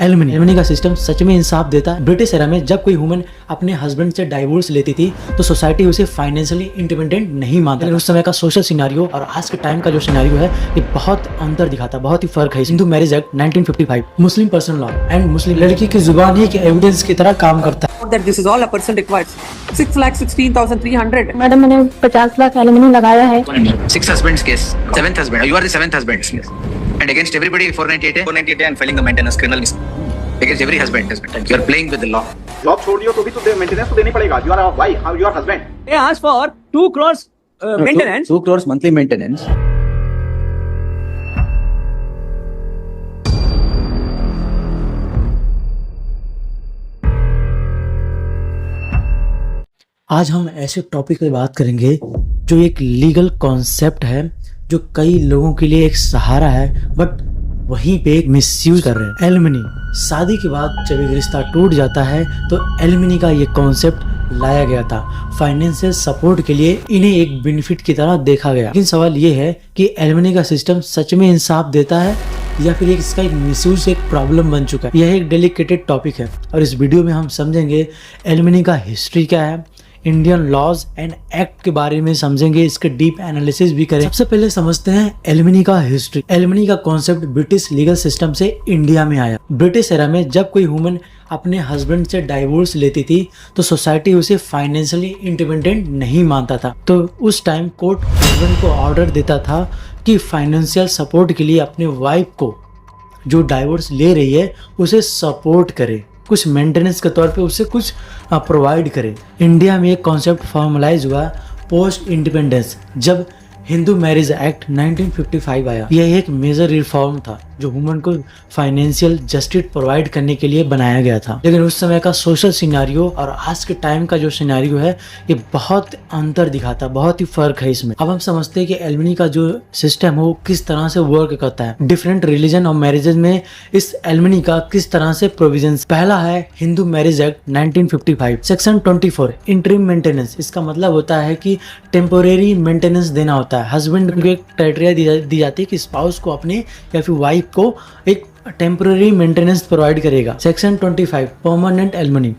Alimony का system सच में इंसाफ देता है। ब्रिटिश एरा में जब कोई वुमन अपने हस्बैंड से डाइवोर्स लेती थी तो सोसाइटी उसे फाइनेंशियली इंडिपेंडेंट नहीं मानता। लेकिन उस समय का सोशल सिनारियो और आज के टाइम का जो सिनारियो है ये बहुत अंतर दिखाता, बहुत ही फर्क है। Hindu marriage act 1955 Muslim personal law and मुस्लिम लड़की की जुबान ही एविडेंस की तरह काम करता है। that this is all a person requires 6,16,300. Madam मैंने 50 लाख एलिमनी लगाया है। 6 husbands case, 7th husband. You are the 7th husband. And against everybody 498 498 and filing the maintenance criminal against every husband. You are playing with the law. Job छोड़ दियो तो भी तो maintenance तो देनी पड़ेगा. You are a wife, you are husband. They asked for 2 crores maintenance. 2 crores monthly maintenance. आज हम ऐसे टॉपिक पे बात करेंगे जो एक लीगल कॉन्सेप्ट है, जो कई लोगों के लिए एक सहारा है बट वहीं पे एक मिसयूज कर रहे हैं। एलिमनी, शादी के बाद जब एक रिश्ता टूट जाता है तो एलिमनी का ये कॉन्सेप्ट लाया गया था। फाइनेंशियल सपोर्ट के लिए इन्हें एक बेनिफिट की तरह देखा गया। लेकिन सवाल ये है कि एलिमनी का सिस्टम सच में इंसाफ देता है या फिर इसका एक मिसयूज एक प्रॉब्लम बन चुका है। यह एक डेलिकेटेड टॉपिक है और इस वीडियो में हम समझेंगे एलिमनी का हिस्ट्री क्या है, इंडियन लॉज एंड एक्ट के बारे में समझेंगे, इसके डीप एनालिसिस भी करें। सबसे पहले समझते हैं एलिमनी का हिस्ट्री। एलिमनी का कॉन्सेप्ट ब्रिटिश लीगल सिस्टम से इंडिया में आया। ब्रिटिश एरा में जब कोई वुमन अपने हस्बैंड से डाइवोर्स लेती थी तो सोसाइटी उसे फाइनेंशियली इंडिपेंडेंट नहीं मानता था। तो उस टाइम कोर्ट हस्बैंड को ऑर्डर देता था कि फाइनेंशियल सपोर्ट के लिए अपने वाइफ को जो डाइवोर्स ले रही है उसे सपोर्ट करे, कुछ मेंटेनेंस के तौर पे उसे कुछ प्रोवाइड करे। इंडिया में एक कॉन्सेप्ट फॉर्मलाइज हुआ पोस्ट इंडिपेंडेंस, जब हिंदू मैरिज एक्ट 1955 आया। यह एक मेजर रिफॉर्म था जो वुमन को फाइनेंशियल जस्टिस प्रोवाइड करने के लिए बनाया गया था। लेकिन उस समय का सोशल सिनारियो और आज के टाइम का जो सिनारियो है ये बहुत अंतर दिखाता, बहुत ही फर्क है इसमें। अब हम समझते हैं कि एलिमनी का जो सिस्टम है वो किस तरह से वर्क करता है। डिफरेंट रिलीजन और मैरिजेज में इस एलिमनी का किस तरह से प्रोविजन। पहला है Hindu marriage act 1955 section 24 interim maintenance. इसका मतलब होता है कि टेम्पोरेरी मेंटेनेंस देना होता है। हस्बैंड को एक क्राइटेरिया दी जाती है कि स्पाउस को अपने या फिर वाइफ को एक टेम्पररी मेंटेनेंस प्रोवाइड करेगा। सेक्शन 25 परमानेंट एलिमनी,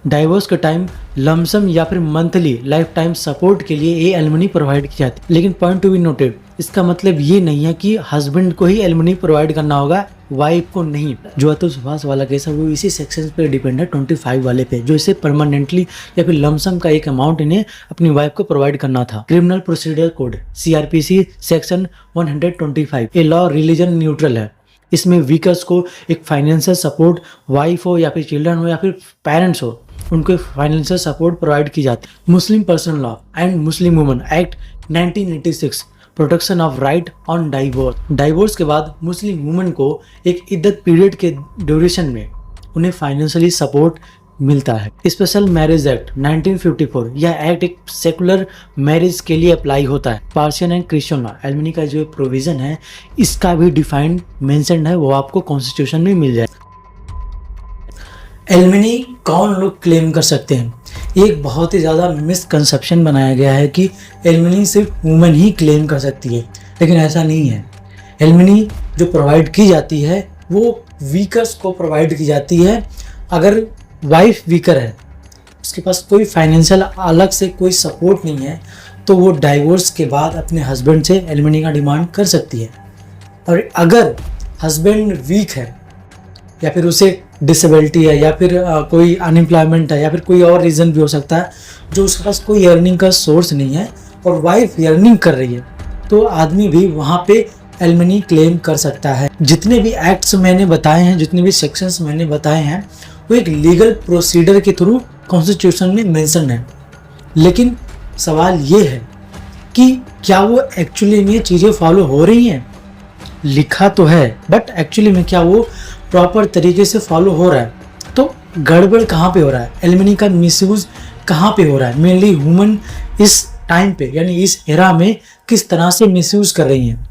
डाइवोर्स के टाइम लमसम या फिर मंथली लाइफ टाइम सपोर्ट के लिए ये एलिमनी प्रोवाइड की जाती है। लेकिन पॉइंट टू बी नोटेड, इसका मतलब ये नहीं है कि हस्बैंड को ही एलिमनी प्रोवाइड करना होगा, वाइफ को नहीं। जो अतुल सुभाष वाला केस है वो इसी सेक्शन पे डिपेंड है 25 वाले पे, जो इसे परमानेंटली या फिर लमसम का एक अमाउंट इन्हें अपनी वाइफ को प्रोवाइड करना था। Criminal procedure code CRPC section 125 ये लॉ रिलीजन न्यूट्रल है। इसमें वीकर्स को एक फाइनेंशियल सपोर्ट, वाइफ हो या फिर चिल्ड्रन हो या फिर पेरेंट्स हो, उनको फाइनेंशियल सपोर्ट प्रोवाइड की जाती है। Muslim personal law and Muslim woman act 1986 protection of right on divorce. Divorce के बाद मुस्लिम वुमन को एक इद्दत पीरियड के ड्यूरेशन में उन्हें फाइनेंशियली सपोर्ट मिलता है। स्पेशल मैरिज एक्ट 1954 यह एक्ट एक सेकुलर मैरिज के लिए अप्लाई होता है। Persian and Christian law alimony का जो प्रोविजन है इसका भी डिफाइंड मेंशन्ड है, वो आपको कॉन्स्टिट्यूशन में मिल जाए। एलिमनी कौन लोग क्लेम कर सकते हैं? एक बहुत ही ज़्यादा मिसकंसेप्शन बनाया गया है कि एलिमनी सिर्फ वुमन ही क्लेम कर सकती है, लेकिन ऐसा नहीं है। एलिमनी जो प्रोवाइड की जाती है वो वीकर्स को प्रोवाइड की जाती है। अगर वाइफ वीकर है, उसके पास कोई फाइनेंशियल अलग से कोई सपोर्ट नहीं है, तो वो डाइवोर्स के बाद अपने हस्बैंड से एलिमनी का डिमांड कर सकती है। और अगर हस्बैंड वीक है या फिर उसे डिसेबिलिटी है या फिर कोई अनएम्प्लॉयमेंट है या फिर कोई और रीज़न भी हो सकता है जो उसके पास कोई अर्निंग का सोर्स नहीं है और वाइफ अर्निंग कर रही है, तो आदमी भी वहाँ पे एलिमनी क्लेम कर सकता है। जितने भी एक्ट्स मैंने बताए हैं, जितने भी सेक्शंस मैंने बताए हैं, वो एक लीगल प्रोसीडर के थ्रू कॉन्स्टिट्यूशन में मेंशन है। लेकिन सवाल ये है कि क्या वो एक्चुअली में चीज़ें फॉलो हो रही हैं? लिखा तो है बट एक्चुअली में क्या वो प्रॉपर तरीके से फॉलो हो रहा है? तो गड़बड़ कहाँ पे हो रहा है? एलिमनी का मिसयूज कहाँ पे हो रहा है? मेनली वुमन इस टाइम पे यानी इस एरा में किस तरह से मिसयूज कर रही हैं?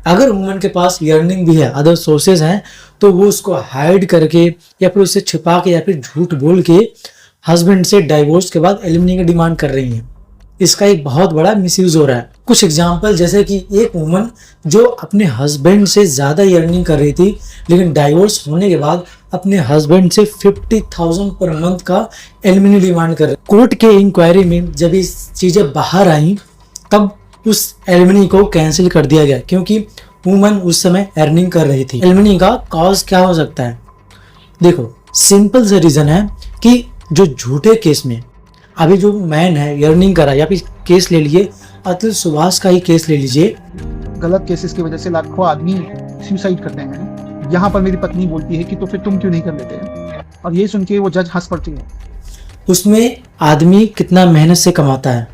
अगर वुमन के पास अर्निंग भी है, अदर सोर्सेज हैं, तो वो उसको हाइड करके या फिर उसे छिपा के या फिर झूठ बोल के हस्बैंड से डाइवोर्स के बाद एलिमनी की डिमांड कर रही हैं। इसका एक बहुत बड़ा मिसयूज हो रहा है। कुछ एग्जांपल जैसे कि एक वुमन जो अपने हस्बैंड से ज़्यादा अर्निंग कर रही थी, लेकिन डाइवोर्स होने के बाद अपने हस्बैंड से 50,000 पर मंथ का एलिमनी डिमांड कर रहे। कोर्ट के इंक्वायरी में जब ये चीज़ें बाहर आई तब उस एलिमनी को कैंसिल कर दिया गया, क्योंकि वुमन उस समय अर्निंग कर रही थी। एलिमनी का कॉज क्या हो सकता है? देखो, सिंपल से रीज़न है कि जो झूठे केस में अभी जो मैन है अर्निंग करा, या फिर केस ले लिए अतुल सुभाष का ही केस ले लीजिए। गलत केसेस की वजह से लाखों आदमी सुसाइड करते हैं। यहाँ पर मेरी पत्नी बोलती है कि तो फिर तुम क्यों नहीं कर लेते हैं, और ये सुन के वो जज हंस पड़ती है। उसमें आदमी कितना मेहनत से कमाता है,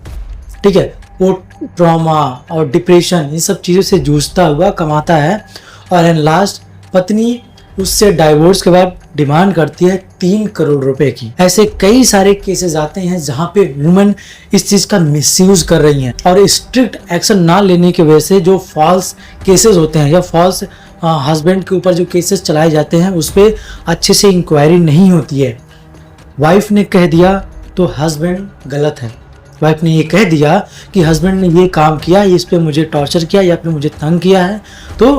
ठीक है, वो ट्रॉमा और डिप्रेशन इन सब चीज़ों से जूझता हुआ कमाता है, और एंड लास्ट पत्नी उससे डाइवोर्स के बाद डिमांड करती है 3 करोड़ रुपए की। ऐसे कई सारे केसेस आते हैं जहां पे वुमेन इस चीज का मिसयूज कर रही हैं, और स्ट्रिक्ट एक्शन ना लेने की वजह से जो फॉल्स केसेस होते हैं या फॉल्स हस्बैंड के ऊपर जो केसेस चलाए जाते हैं उस पर अच्छे से इंक्वायरी नहीं होती है। वाइफ ने कह दिया तो हस्बैंड गलत है। वाइफ ने ये कह दिया कि हस्बैंड ने ये काम किया, इस पे मुझे टॉर्चर किया या फिर मुझे तंग किया है, तो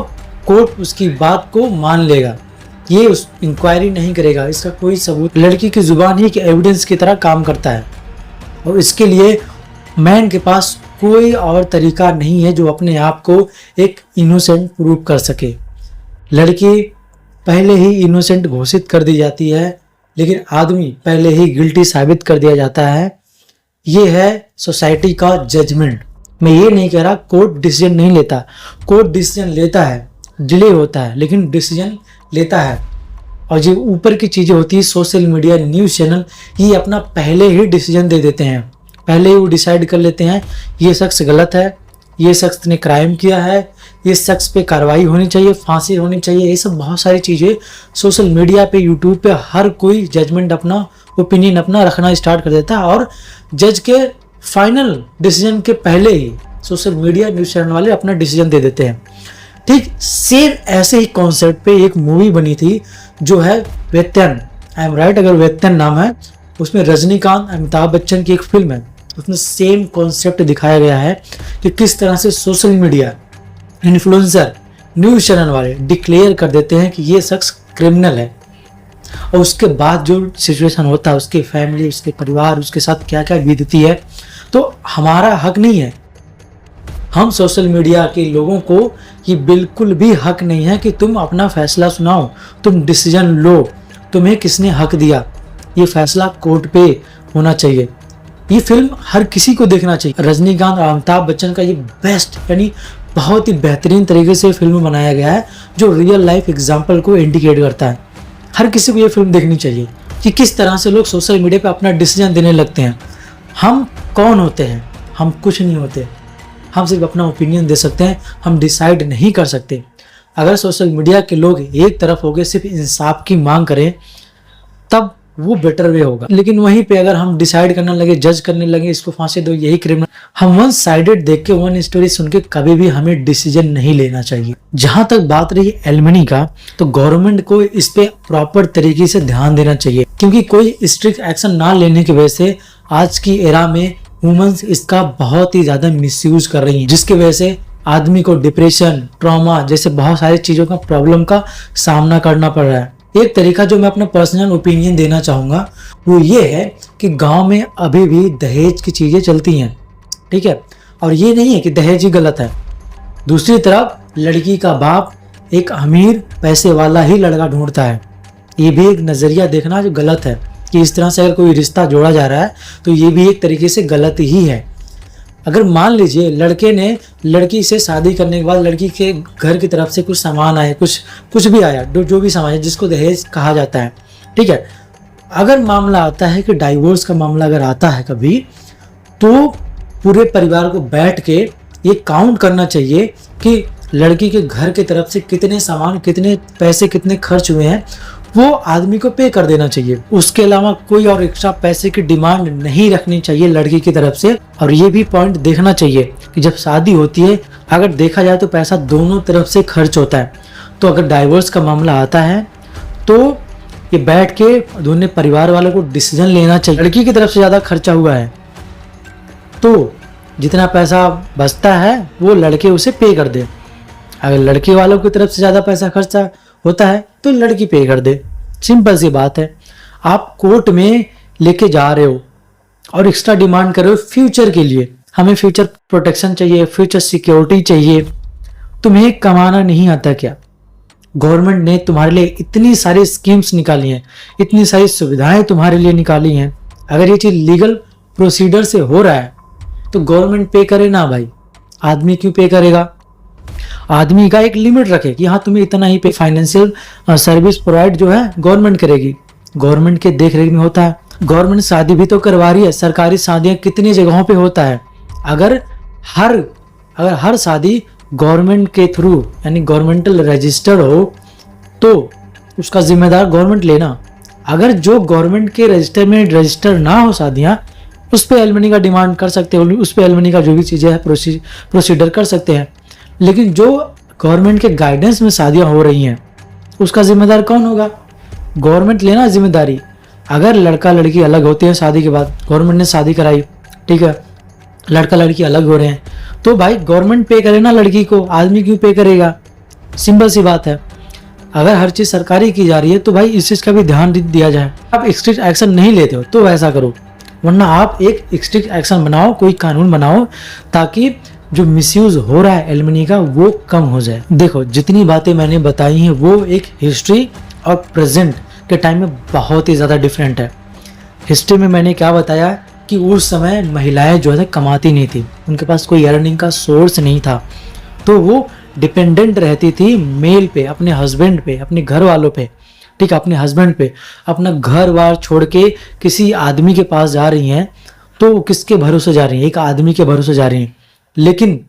कोर्ट उसकी बात को मान लेगा, ये उस इंक्वायरी नहीं करेगा। इसका कोई सबूत, लड़की की जुबान ही एक एविडेंस की तरह काम करता है, और इसके लिए मैन के पास कोई और तरीका नहीं है जो अपने आप को एक इनोसेंट प्रूव कर सके। लड़की पहले ही इनोसेंट घोषित कर दी जाती है, लेकिन आदमी पहले ही गिल्टी साबित कर दिया जाता है। ये है सोसाइटी का जजमेंट। मैं ये नहीं कह रहा कोर्ट डिसीजन नहीं लेता, कोर्ट डिसीजन लेता है, डिले होता है लेकिन डिसीजन लेता है। और जो ऊपर की चीज़ें होती है, सोशल मीडिया, न्यूज़ चैनल, ये अपना पहले ही डिसीजन दे देते हैं, पहले ही वो डिसाइड कर लेते हैं ये शख्स गलत है, ये शख्स ने क्राइम किया है, ये शख्स पे कार्रवाई होनी चाहिए, फांसी होनी चाहिए। ये सब बहुत सारी चीज़ें सोशल मीडिया पे, यूट्यूब पे हर कोई जजमेंट अपना, ओपिनियन अपना रखना स्टार्ट कर देता है, और जज के फाइनल डिसीजन के पहले ही सोशल मीडिया, न्यूज़ चैनल वाले अपना डिसीजन दे देते हैं। ठीक सेम ऐसे ही कॉन्सेप्ट पे एक मूवी बनी थी जो है वेतन, आई एम राइट अगर वेतन नाम है, उसमें रजनीकांत, अमिताभ बच्चन की एक फिल्म है, उसमें सेम कॉन्सेप्ट दिखाया गया है कि किस तरह से social media, influencer, news channel वाले डिक्लेयर कर देते हैं कि ये शख्स क्रिमिनल है, और उसके बाद जो सिचुएशन होता है, उसके फैमिली, उसके परिवार, उसके साथ क्या क्या बीतती है। तो हमारा हक नहीं है, हम सोशल मीडिया के लोगों को ये बिल्कुल भी हक नहीं है कि तुम अपना फैसला सुनाओ, तुम डिसीजन लो, तुम्हें किसने हक दिया, ये फैसला कोर्ट पे होना चाहिए। ये फिल्म हर किसी को देखना चाहिए। रजनीकांत और अमिताभ बच्चन का ये बेस्ट, यानी बहुत ही बेहतरीन तरीके से फिल्म बनाया गया है, जो रियल लाइफ एग्जाम्पल को इंडिकेट करता है। हर किसी को ये फिल्म देखनी चाहिए कि किस तरह से लोग सोशल मीडिया पे अपना डिसीजन देने लगते हैं। हम कौन होते हैं? हम कुछ नहीं होते, हम सिर्फ अपना ओपिनियन दे सकते हैं, हम डिसाइड नहीं कर सकते। अगर सोशल मीडिया के लोग एक तरफ होकर सिर्फ इंसाफ की मांग करें तब वो बेटर वे होगा, लेकिन वहीं पे अगर हम डिसाइड करने लगे, जज करने लगे, इसको फांसी दो, यही क्रिमिनल, हम वन साइडेड देख के, वन स्टोरी सुन के कभी भी हमें डिसीजन नहीं लेना चाहिए। जहां तक बात रही एलिमनी का, तो गवर्नमेंट को इस पे प्रॉपर तरीके से ध्यान देना चाहिए, क्योंकि कोई स्ट्रिक्ट एक्शन ना लेने की वजह से आज की एरा में वुमेन्स इसका बहुत ही ज्यादा मिसयूज कर रही हैं, जिसकी वजह से आदमी को डिप्रेशन, ट्रॉमा जैसे बहुत सारी चीजों का प्रॉब्लम का सामना करना पड़ रहा है। एक तरीका जो मैं अपना पर्सनल ओपिनियन देना चाहूंगा वो ये है कि गांव में अभी भी दहेज की चीजें चलती हैं, ठीक है, और ये नहीं है कि दहेज ही गलत है। दूसरी तरफ लड़की का बाप एक अमीर पैसे वाला ही लड़का ढूंढता है, ये भी एक नजरिया देखना जो गलत है कि इस तरह से अगर कोई रिश्ता जोड़ा जा रहा है तो ये भी एक तरीके से गलत ही है। अगर मान लीजिए लड़के ने लड़की से शादी करने के बाद लड़की के घर की तरफ से कुछ सामान आए, कुछ भी आया, जो भी सामान है जिसको दहेज कहा जाता है, ठीक है, अगर मामला आता है कि डाइवोर्स का मामला अगर आता है कभी, तो पूरे परिवार को बैठ के ये काउंट करना चाहिए कि लड़की के घर की तरफ से कितने सामान, कितने पैसे, कितने खर्च हुए हैं, वो आदमी को पे कर देना चाहिए। उसके अलावा कोई और एक्स्ट्रा पैसे की डिमांड नहीं रखनी चाहिए लड़की की तरफ से। और ये भी पॉइंट देखना चाहिए कि जब शादी होती है, अगर देखा जाए तो पैसा दोनों तरफ से खर्च होता है, तो अगर डाइवोर्स का मामला आता है तो ये बैठ के दोनों परिवार वालों को डिसीजन लेना चाहिए। लड़की की तरफ से ज़्यादा खर्चा हुआ है तो जितना पैसा बचता है वो लड़के उसे पे कर दे, अगर लड़के वालों की तरफ से ज़्यादा पैसा खर्चा होता है तो लड़की पे कर दे। सिंपल सी बात है, आप कोर्ट में लेके जा रहे हो और एक्स्ट्रा डिमांड कर रहे हो फ्यूचर के लिए, हमें फ्यूचर प्रोटेक्शन चाहिए, फ्यूचर सिक्योरिटी चाहिए। तुम्हें कमाना नहीं आता क्या? गवर्नमेंट ने तुम्हारे लिए इतनी सारी स्कीम्स निकाली हैं, इतनी सारी सुविधाएं तुम्हारे लिए निकाली हैं। अगर ये चीज लीगल प्रोसीडर से हो रहा है तो गवर्नमेंट पे करे ना भाई, आदमी क्यों पे करेगा? आदमी का एक लिमिट रखे कि हाँ तुम्हें इतना ही पे। फाइनेंशियल सर्विस प्रोवाइड जो है गवर्नमेंट करेगी, गवर्नमेंट के देख रेख में होता है। गवर्नमेंट शादी भी तो करवा रही है, सरकारी शादियां कितनी जगहों पे होता है। अगर हर शादी गवर्नमेंट के थ्रू यानी गवर्नमेंटल रजिस्टर हो तो उसका जिम्मेदार गवर्नमेंट लेना। अगर जो गवर्नमेंट के रजिस्टर में रजिस्टर ना हो शादियां, उस पर एलिमनी का डिमांड कर सकते हो, उस पर एलिमनी का जो भी चीज़ें है प्रोसीडर कर सकते हैं। लेकिन जो गवर्नमेंट के गाइडेंस में शादियां हो रही हैं उसका जिम्मेदार कौन होगा? गवर्नमेंट लेना जिम्मेदारी। अगर लड़का लड़की अलग होते हैं शादी के बाद, गवर्नमेंट ने शादी कराई, ठीक है, लड़का लड़की अलग हो रहे हैं, तो भाई गवर्नमेंट पे करे ना लड़की को, आदमी क्यों पे करेगा? सिंपल सी बात है। अगर हर चीज़ सरकारी की जा रही है तो भाई इस चीज़ का भी ध्यान दिया जाए। आप स्ट्रिक्ट एक्शन नहीं लेते हो तो वैसा करो, वरना आप एक स्ट्रिक्ट एक्शन बनाओ, कोई कानून बनाओ ताकि जो मिसयूज हो रहा है एलिमनी का वो कम हो जाए। देखो जितनी बातें मैंने बताई हैं वो एक हिस्ट्री और प्रेजेंट के टाइम में बहुत ही ज़्यादा डिफरेंट है। हिस्ट्री में मैंने क्या बताया कि उस समय महिलाएं जो है कमाती नहीं थी, उनके पास कोई अर्निंग का सोर्स नहीं था, तो वो डिपेंडेंट रहती थी मेल पे, अपने हस्बैंड पे, अपने घर वालों पे, ठीक है, अपने हस्बैंड पे। अपना घर बार छोड़ के किसी आदमी के पास जा रही हैं तो किसके भरोसे जा रही हैं? एक आदमी के भरोसे जा रही हैं। लेकिन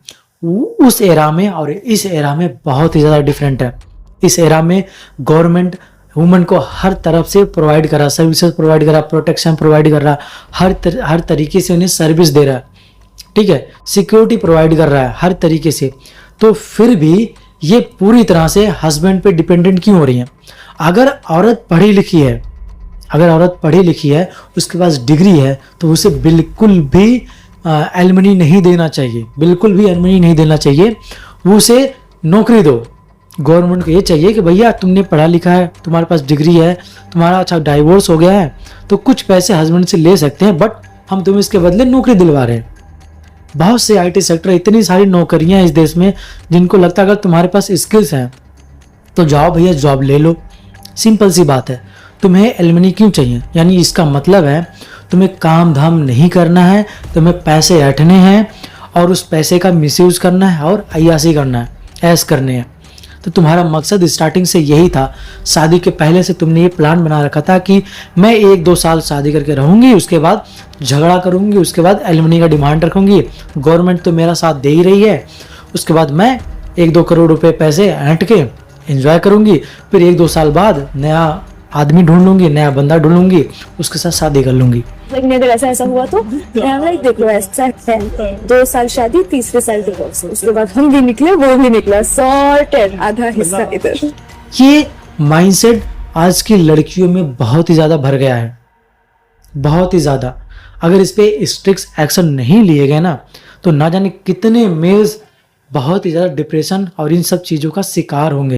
उस एरा में और इस एरा में बहुत ही ज़्यादा डिफरेंट है। इस एरा में गवर्नमेंट वुमन को हर तरफ से प्रोवाइड कर रहा, सर्विसेज प्रोवाइड कर रहा, प्रोटेक्शन प्रोवाइड कर रहा, हर तरीके से उन्हें सर्विस दे रहा है, ठीक है, सिक्योरिटी प्रोवाइड कर रहा है हर तरीके से। तो फिर भी ये पूरी तरह से हस्बैंड पे डिपेंडेंट क्यों हो रही हैं? अगर औरत पढ़ी लिखी है, उसके पास डिग्री है, तो उसे बिल्कुल भी एलिमनी नहीं देना चाहिए, बिल्कुल भी एलिमनी नहीं देना चाहिए। वो उसे नौकरी दो। गवर्नमेंट को ये चाहिए कि भैया तुमने पढ़ा लिखा है, तुम्हारे पास डिग्री है, तुम्हारा अच्छा डाइवोर्स हो गया है, तो कुछ पैसे हस्बैंड से ले सकते हैं, बट हम तुम्हें इसके बदले नौकरी दिलवा रहे हैं। बहुत से आईटी सेक्टर, इतनी सारी नौकरियां हैं इस देश में जिनको लगता है अगर तुम्हारे पास स्किल्स हैं तो जाओ भैया जॉब ले लो। सिंपल सी बात है। तुम्हें एलिमनी क्यों चाहिए? यानी इसका मतलब है तुम्हें काम धाम नहीं करना है, तुम्हें पैसे ऐंठने हैं और उस पैसे का मिसयूज करना है और अय्याशी करना है, ऐश करने हैं। तो तुम्हारा मकसद स्टार्टिंग से यही था। शादी के पहले से तुमने ये प्लान बना रखा था कि मैं 1-2 साल शादी करके रहूंगी, उसके बाद झगड़ा करूंगी, उसके बाद एलिमनी का डिमांड रखूंगी, गवर्नमेंट तो मेरा साथ दे ही रही है, उसके बाद मैं 1-2 करोड़ रुपए पैसे ऐंठ के एंजॉय करूंगी, फिर 1-2 साल बाद नया आदमी ढूंढ लूंगी, नया बंदा ढूंढूंगी, उसके साथ शादी कर लूंगी। लेकिन अगर ऐसा हुआ तो लाइक देख लो, ऐसा है 2 साल शादी, तीसरे साल डिवोर्स, उसके बाद हम भी निकले, वो भी निकला, सॉर्टेड, आधा हिस्सा इधर। ये माइंडसेट आज की लड़कियों में बहुत ही ज्यादा भर गया है, बहुत ही ज्यादा। अगर इस पे स्ट्रिक्ट एक्शन नहीं लिए गए ना तो ना जाने कितने मेल्स बहुत ही ज्यादा डिप्रेशन और इन सब चीजों का शिकार होंगे।